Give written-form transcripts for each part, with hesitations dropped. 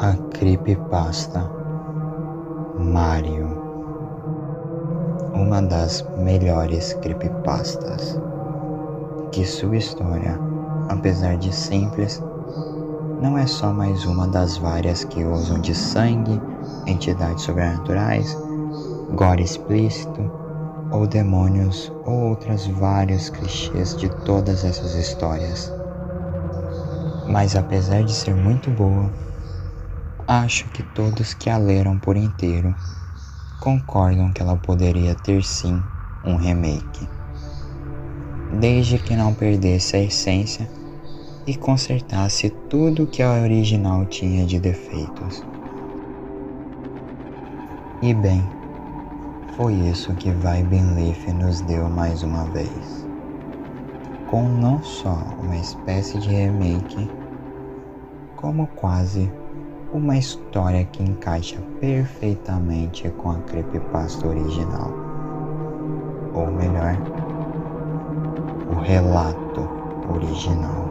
A creepypasta Mario, uma das melhores creepypastas, que sua história, apesar de simples, não é só mais uma das várias que usam de sangue, entidades sobrenaturais, gore explícito ou demônios ou outros vários clichês de todas essas histórias. Mas apesar de ser muito boa, acho que todos que a leram por inteiro concordam que ela poderia ter sim um remake, desde que não perdesse a essência e consertasse tudo que a original tinha de defeitos. E bem, foi isso que Vibin Leaf nos deu mais uma vez, com não só uma espécie de remake, como quase uma história que encaixa perfeitamente com a creepypasta original. Ou melhor, o relato original.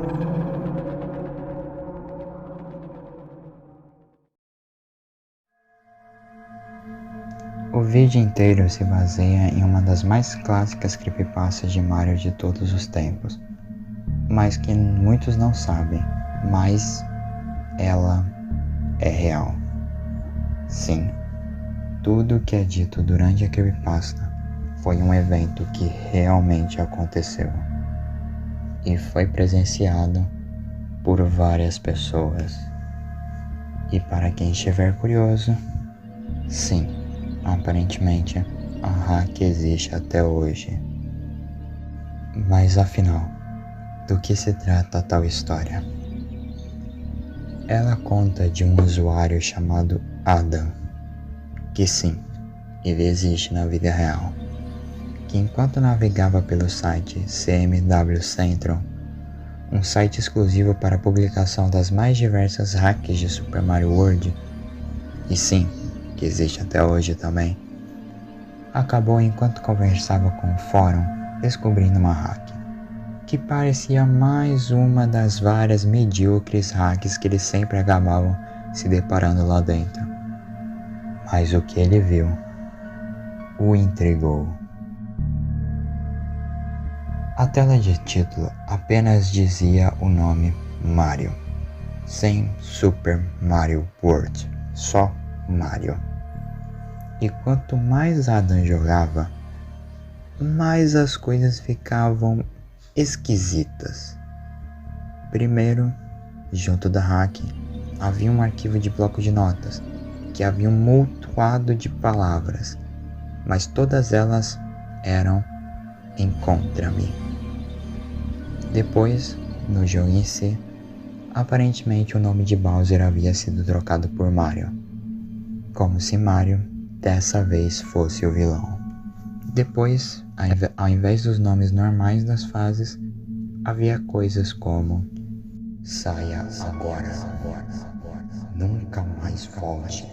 O vídeo inteiro se baseia em uma das mais clássicas creepypastas de Mario de todos os tempos, mas que muitos não sabem, mas ela é real. Sim, tudo que é dito durante a creepypasta foi um evento que realmente aconteceu e foi presenciado por várias pessoas. E para quem estiver curioso, sim, aparentemente a hack existe até hoje. Mas afinal, do que se trata tal história? Ela conta de um usuário chamado Adam, que sim, ele existe na vida real, que enquanto navegava pelo site CMW Central, um site exclusivo para a publicação das mais diversas hacks de Super Mario World, e sim, que existe até hoje também, acabou enquanto conversava com o fórum descobrindo uma hack, que parecia mais uma das várias medíocres hacks que eles sempre acabavam se deparando lá dentro. Mas o que ele viu o intrigou. A tela de título apenas dizia o nome Mario, sem Super Mario World, só Mario. E quanto mais Adam jogava, mais as coisas ficavam esquisitas. Primeiro, junto da hack, havia um arquivo de bloco de notas, que havia um montoado de palavras, mas todas elas eram encontra-me. Depois, no jogo em si, aparentemente o nome de Bowser havia sido trocado por Mario, como se Mario dessa vez fosse o vilão. Depois, ao invés dos nomes normais das fases, havia coisas como saia agora, nunca mais volte,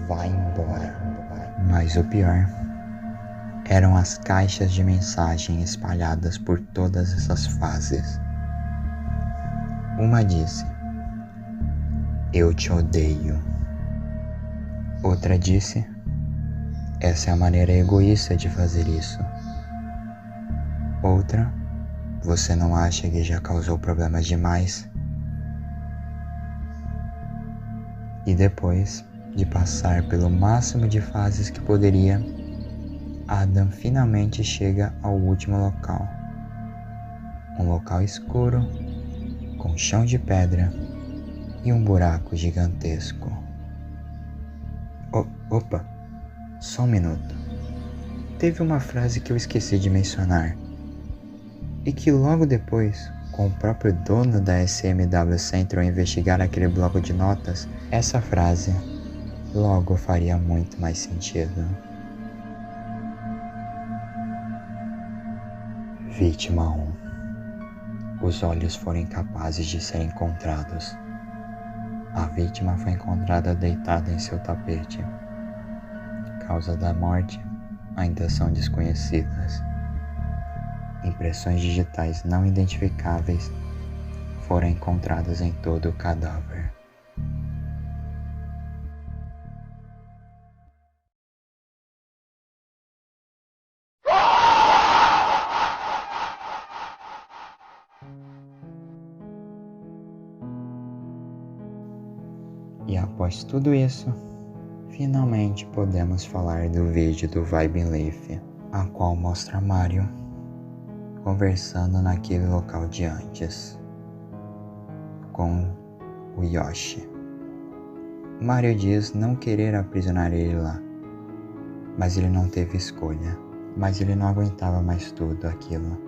vai embora. Mas o pior eram as caixas de mensagem espalhadas por todas essas fases. Uma disse: eu te odeio. Outra disse: essa é a maneira egoísta de fazer isso. Outra: você não acha que já causou problemas demais? E depois de passar pelo máximo de fases que poderia, Adam finalmente chega ao último local. Um local escuro, com chão de pedra e um buraco gigantesco. Opa, só um minuto. Teve uma frase que eu esqueci de mencionar, e que logo depois, com o próprio dono da SMW Central investigar aquele bloco de notas, essa frase logo faria muito mais sentido. Vítima 1. Os olhos foram incapazes de ser encontrados. A vítima foi encontrada deitada em seu tapete. Causa da morte ainda são desconhecidas. Impressões digitais não identificáveis foram encontradas em todo o cadáver. E após tudo isso, finalmente podemos falar do vídeo do Vibe Leaf, a qual mostra Mario conversando naquele local de antes com o Yoshi. Mario diz não querer aprisionar ele lá, mas ele não teve escolha. Mas ele não aguentava mais tudo aquilo.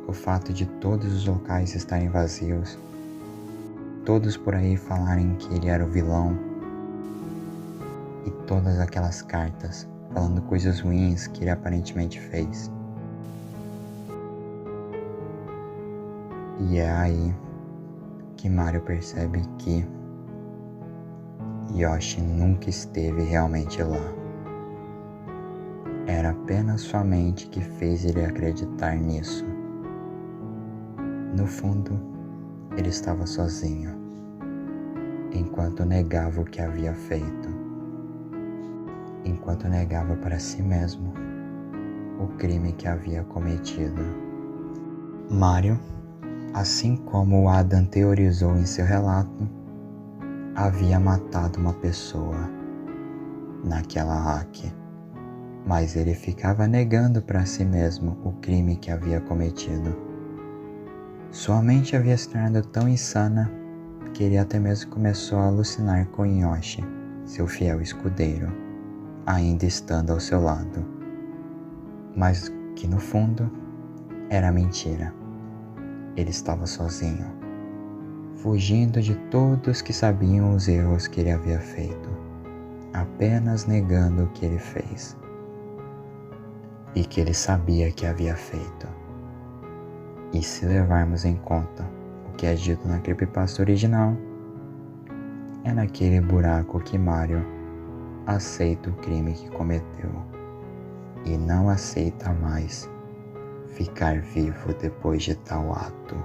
O fato de todos os locais estarem vazios, todos por aí falarem que ele era o vilão, e todas aquelas cartas falando coisas ruins que ele aparentemente fez. E é aí que Mario percebe que Yoshi nunca esteve realmente lá. Era apenas sua mente que fez ele acreditar nisso. No fundo, ele estava sozinho, enquanto negava o que havia feito, enquanto negava para si mesmo o crime que havia cometido. Mario, assim como o Adam teorizou em seu relato, havia matado uma pessoa naquela hack, mas ele ficava negando para si mesmo o crime que havia cometido. Sua mente havia se tornado tão insana que ele até mesmo começou a alucinar com Yoshi, seu fiel escudeiro, ainda estando ao seu lado. Mas que no fundo era mentira. Ele estava sozinho, fugindo de todos que sabiam os erros que ele havia feito, apenas negando o que ele fez e que ele sabia que havia feito. E se levarmos em conta o que é dito na creepypasta original, é naquele buraco que Mario aceita o crime que cometeu e não aceita mais ficar vivo depois de tal ato.